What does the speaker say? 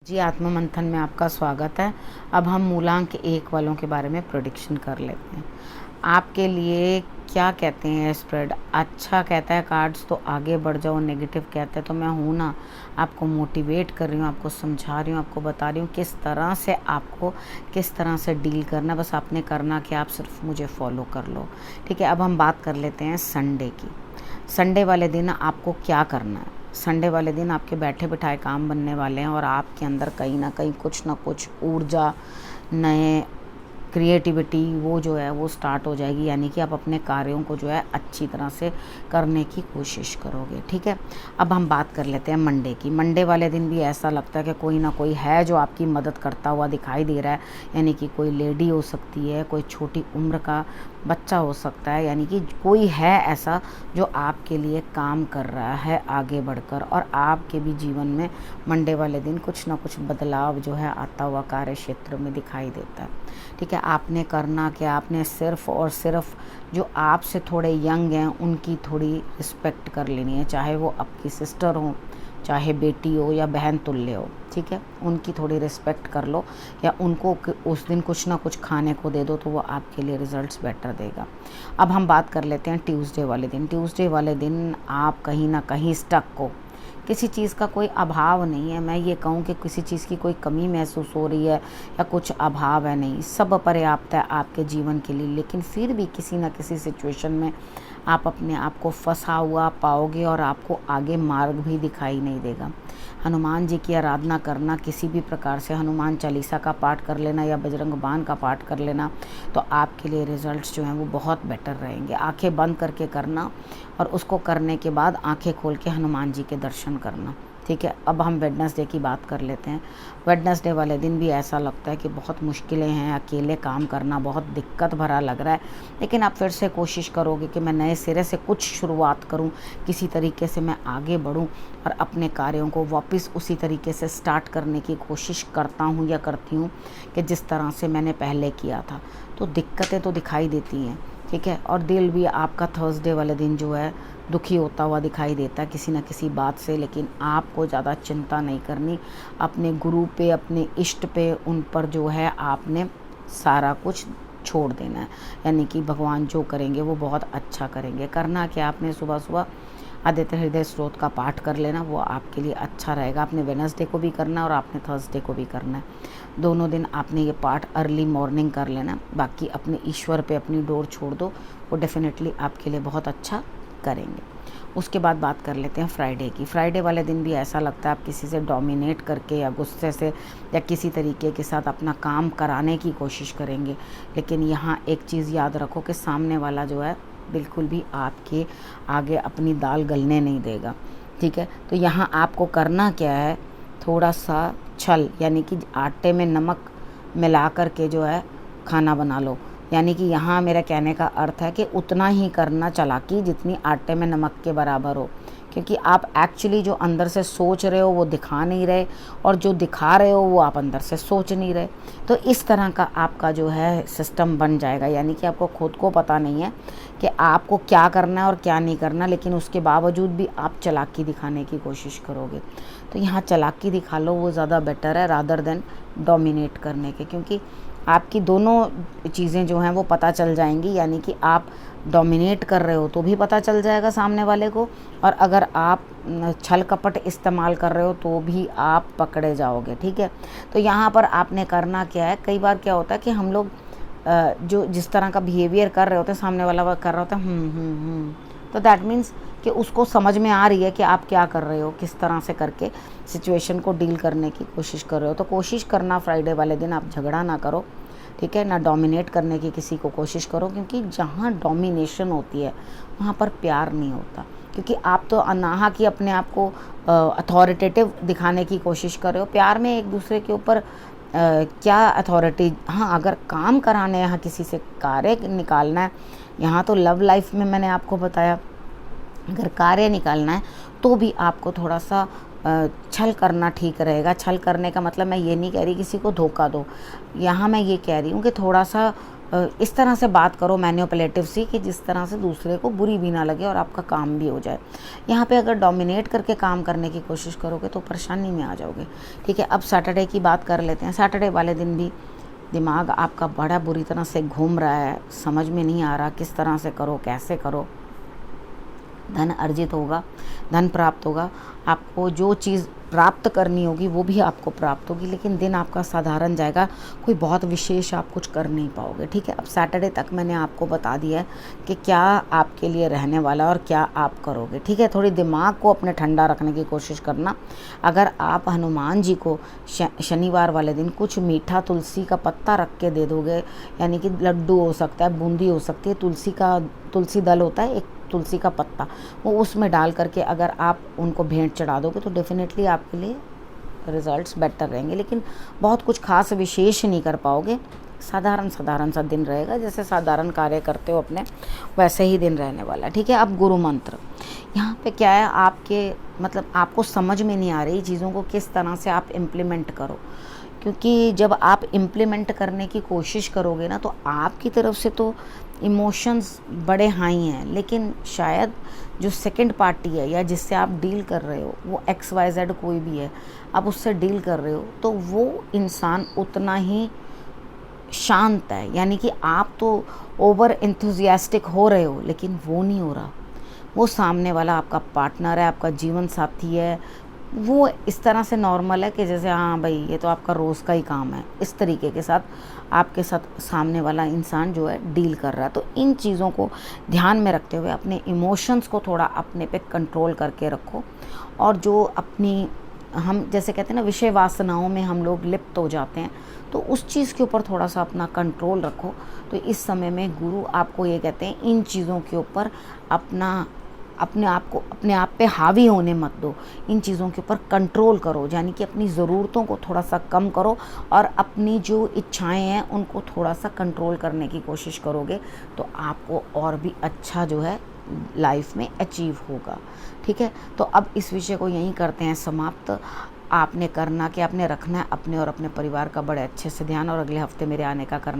जी, आत्म मंथन में आपका स्वागत है। अब हम मूलांक 1 वालों के बारे में प्रेडिक्शन कर लेते हैं। आपके लिए क्या कहते हैं स्प्रेड? अच्छा कहता है कार्ड्स तो आगे बढ़ जाओ, नेगेटिव कहता है तो मैं हूँ ना, आपको मोटिवेट कर रही हूँ, आपको समझा रही हूँ, आपको बता रही हूँ किस तरह से आपको किस तरह से डील करना। बस आपने करना कि आप सिर्फ मुझे फॉलो कर लो, ठीक है। अब हम बात कर लेते हैं संडे की। संडे वाले दिन आपको क्या करना है? संडे वाले दिन आपके बैठे बिठाए काम बनने वाले हैं और आपके अंदर कहीं ना कुछ ऊर्जा, नए क्रिएटिविटी वो जो है वो स्टार्ट हो जाएगी। यानी कि आप अपने कार्यों को जो है अच्छी तरह से करने की कोशिश करोगे, ठीक है। अब हम बात कर लेते हैं मंडे की। मंडे वाले दिन भी ऐसा लगता है कि कोई ना कोई है जो आपकी मदद करता हुआ दिखाई दे रहा है। यानी कि कोई लेडी हो सकती है, कोई छोटी उम्र का बच्चा हो सकता है, यानी कि कोई है ऐसा जो आपके लिए काम कर रहा है आगे बढ़कर। और आपके भी जीवन में मंडे वाले दिन कुछ ना कुछ बदलाव जो है आता हुआ कार्य क्षेत्र में दिखाई देता है, ठीक है। आपने करना कि आपने सिर्फ़ और सिर्फ जो आपसे थोड़े यंग हैं उनकी थोड़ी रिस्पेक्ट कर लेनी है, चाहे वो आपकी सिस्टर हो, चाहे बेटी हो या बहन तुल्य हो, ठीक है। उनकी थोड़ी रिस्पेक्ट कर लो या उनको उस दिन कुछ ना कुछ खाने को दे दो, तो वो आपके लिए रिजल्ट्स बेटर देगा। अब हम बात कर लेते हैं ट्यूसडे वाले दिन। ट्यूसडे वाले दिन आप कहीं ना कहीं स्टक हो, किसी चीज़ का कोई अभाव नहीं है। मैं ये कहूँ कि किसी चीज़ की कोई कमी महसूस हो रही है या कुछ अभाव है, नहीं, सब पर्याप्त है आपके जीवन के लिए। लेकिन फिर भी किसी न किसी सिचुएशन में आप अपने आप को फंसा हुआ पाओगे और आपको आगे मार्ग भी दिखाई नहीं देगा। हनुमान जी की आराधना करना, किसी भी प्रकार से हनुमान चालीसा का पाठ कर लेना या बजरंग बाण का पाठ कर लेना, तो आपके लिए रिजल्ट्स जो हैं वो बहुत बेटर रहेंगे। आंखें बंद करके करना और उसको करने के बाद आंखें खोल के हनुमान जी के दर्शन करना, ठीक है। अब हम वेडनेसडे की बात कर लेते हैं। वेडनेसडे वाले दिन भी ऐसा लगता है कि बहुत मुश्किलें हैं, अकेले काम करना बहुत दिक्कत भरा लग रहा है। लेकिन आप फिर से कोशिश करोगे कि मैं नए सिरे से कुछ शुरुआत करूं, किसी तरीके से मैं आगे बढ़ूं और अपने कार्यों को वापस उसी तरीके से स्टार्ट करने की कोशिश करता हूं या करती हूं कि जिस तरह से मैंने पहले किया था। तो दिक्कतें तो दिखाई देती हैं, ठीक है। और दिल भी आपका थर्सडे वाले दिन जो है दुखी होता हुआ दिखाई देता है किसी न किसी बात से। लेकिन आपको ज़्यादा चिंता नहीं करनी, अपने गुरु पे, अपने इष्ट पे, उन पर जो है आपने सारा कुछ छोड़ देना है। यानी कि भगवान जो करेंगे वो बहुत अच्छा करेंगे। करना कि आपने सुबह सुबह आदित्य हृदय स्रोत का पाठ कर लेना, वो आपके लिए अच्छा रहेगा। आपने वेडनेसडे को भी करना है और आपने थर्सडे को भी करना है। दोनों दिन आपने ये पाठ अर्ली मॉर्निंग कर लेना। बाकी अपने ईश्वर पे अपनी डोर छोड़ दो, वो डेफिनेटली आपके लिए बहुत अच्छा करेंगे। उसके बाद बात कर लेते हैं फ्राइडे की। फ्राइडे वाले दिन भी ऐसा लगता है आप किसी से डोमिनेट करके या गुस्से से या किसी तरीके के साथ अपना काम कराने की कोशिश करेंगे। लेकिन यहाँ एक चीज़ याद रखो कि सामने वाला जो है बिल्कुल भी आपके आगे अपनी दाल गलने नहीं देगा, ठीक है। तो यहाँ आपको करना क्या है, थोड़ा सा छल, यानी कि आटे में नमक मिला कर के जो है खाना बना लो। यानी कि यहाँ मेरा कहने का अर्थ है कि उतना ही करना चालाकी जितनी आटे में नमक के बराबर हो। क्योंकि आप एक्चुअली जो अंदर से सोच रहे हो वो दिखा नहीं रहे, और जो दिखा रहे हो वो आप अंदर से सोच नहीं रहे। तो इस तरह का आपका जो है सिस्टम बन जाएगा। यानी कि आपको खुद को पता नहीं है कि आपको क्या करना है और क्या नहीं करना, लेकिन उसके बावजूद भी आप चालाकी दिखाने की कोशिश करोगे। तो यहाँ चालाकी दिखा लो, वो ज़्यादा बेटर है रादर देन डोमिनेट करने के। क्योंकि आपकी दोनों चीज़ें जो हैं वो पता चल जाएंगी। यानी कि आप डोमिनेट कर रहे हो तो भी पता चल जाएगा सामने वाले को, और अगर आप छल कपट इस्तेमाल कर रहे हो तो भी आप पकड़े जाओगे, ठीक है। तो यहाँ पर आपने करना क्या है, कई बार क्या होता है कि हम लोग जो जिस तरह का बिहेवियर कर रहे होते हैं, सामने वाला कर रहा होता है तो दैट मीन्स कि उसको समझ में आ रही है कि आप क्या कर रहे हो, किस तरह से करके सिचुएशन को डील करने की कोशिश कर रहे हो। तो कोशिश करना फ्राइडे वाले दिन आप झगड़ा ना करो, ठीक है ना, डोमिनेट करने की किसी को कोशिश करो। क्योंकि जहाँ डोमिनेशन होती है वहाँ पर प्यार नहीं होता। क्योंकि आप तो अनाहा की अपने आप को अथॉरिटेटिव दिखाने की कोशिश कर रहे हो। प्यार में एक दूसरे के ऊपर क्या अथॉरिटी, हाँ, अगर काम कराने हैं, यहाँ किसी से कार्य निकालना है, यहाँ तो लव लाइफ में मैंने आपको बताया अगर कार्य निकालना है तो भी आपको थोड़ा सा छल करना ठीक रहेगा। छल करने का मतलब मैं ये नहीं कह रही किसी को धोखा दो, यहाँ मैं ये कह रही हूँ कि थोड़ा सा इस तरह से बात करो मैनिपुलेटिव सी कि जिस तरह से दूसरे को बुरी भी ना लगे और आपका काम भी हो जाए। यहाँ पे अगर डोमिनेट करके काम करने की कोशिश करोगे तो परेशानी में आ जाओगे। ठीक है, अब सैटरडे की बात कर लेते हैं। सैटरडे वाले दिन भी दिमाग आपका बड़ा बुरी तरह से घूम रहा है, समझ में नहीं आ रहा किस तरह से करो, कैसे करो। धन अर्जित होगा, धन प्राप्त होगा, आपको जो चीज़ प्राप्त करनी होगी वो भी आपको प्राप्त होगी, लेकिन दिन आपका साधारण जाएगा, कोई बहुत विशेष आप कुछ कर नहीं पाओगे। ठीक है, अब सैटरडे तक मैंने आपको बता दिया है कि क्या आपके लिए रहने वाला और क्या आप करोगे। ठीक है, थोड़ी दिमाग को अपने ठंडा रखने की कोशिश करना। अगर आप हनुमान जी को शनिवार वाले दिन कुछ मीठा तुलसी का पत्ता रख के दे दोगे, यानी कि लड्डू हो सकता है, बूंदी हो सकती है, तुलसी दल होता है एक, तुलसी का पत्ता, वो उसमें डाल करके अगर आप उनको भेंट चढ़ा दोगे तो डेफिनेटली आपके लिए रिजल्ट्स बेटर रहेंगे। लेकिन बहुत कुछ खास विशेष नहीं कर पाओगे, साधारण सा दिन रहेगा, जैसे साधारण कार्य करते हो अपने वैसे ही दिन रहने वाला। ठीक है, अब गुरु मंत्र यहाँ पे क्या है, आपके मतलब आपको समझ में नहीं आ रही चीज़ों को किस तरह से आप इम्प्लीमेंट करो, क्योंकि जब आप इम्प्लीमेंट करने की कोशिश करोगे ना तो आपकी तरफ से तो इमोशंस बड़े हाई हैं, लेकिन शायद जो सेकंड पार्टी है या जिससे आप डील कर रहे हो वो XYZ कोई भी है, आप उससे डील कर रहे हो तो वो इंसान उतना ही शांत है। यानी कि आप तो ओवर एंथुजियास्टिक हो रहे हो लेकिन वो नहीं हो रहा, वो सामने वाला आपका पार्टनर है, आपका जीवन साथी है, वो इस तरह से नॉर्मल है कि जैसे हाँ भाई ये तो आपका रोज़ का ही काम है, इस तरीके के साथ आपके साथ सामने वाला इंसान जो है डील कर रहा है। तो इन चीज़ों को ध्यान में रखते हुए अपने इमोशंस को थोड़ा अपने पे कंट्रोल करके रखो, और जो अपनी हम जैसे कहते हैं ना विषय वासनाओं में हम लोग लिप्त हो जाते हैं, तो उस चीज़ के ऊपर थोड़ा सा अपना कंट्रोल रखो। तो इस समय में गुरु आपको ये कहते हैं इन चीज़ों के ऊपर अपने आप पे हावी होने मत दो, इन चीज़ों के ऊपर कंट्रोल करो, यानी कि अपनी ज़रूरतों को थोड़ा सा कम करो और अपनी जो इच्छाएं हैं उनको थोड़ा सा कंट्रोल करने की कोशिश करोगे तो आपको और भी अच्छा जो है लाइफ में अचीव होगा। ठीक है, तो अब इस विषय को यहीं करते हैं समाप्त। आपने करना कि आपने रखना है अपने और अपने परिवार का बड़े अच्छे से ध्यान, और अगले हफ्ते मेरे आने का करना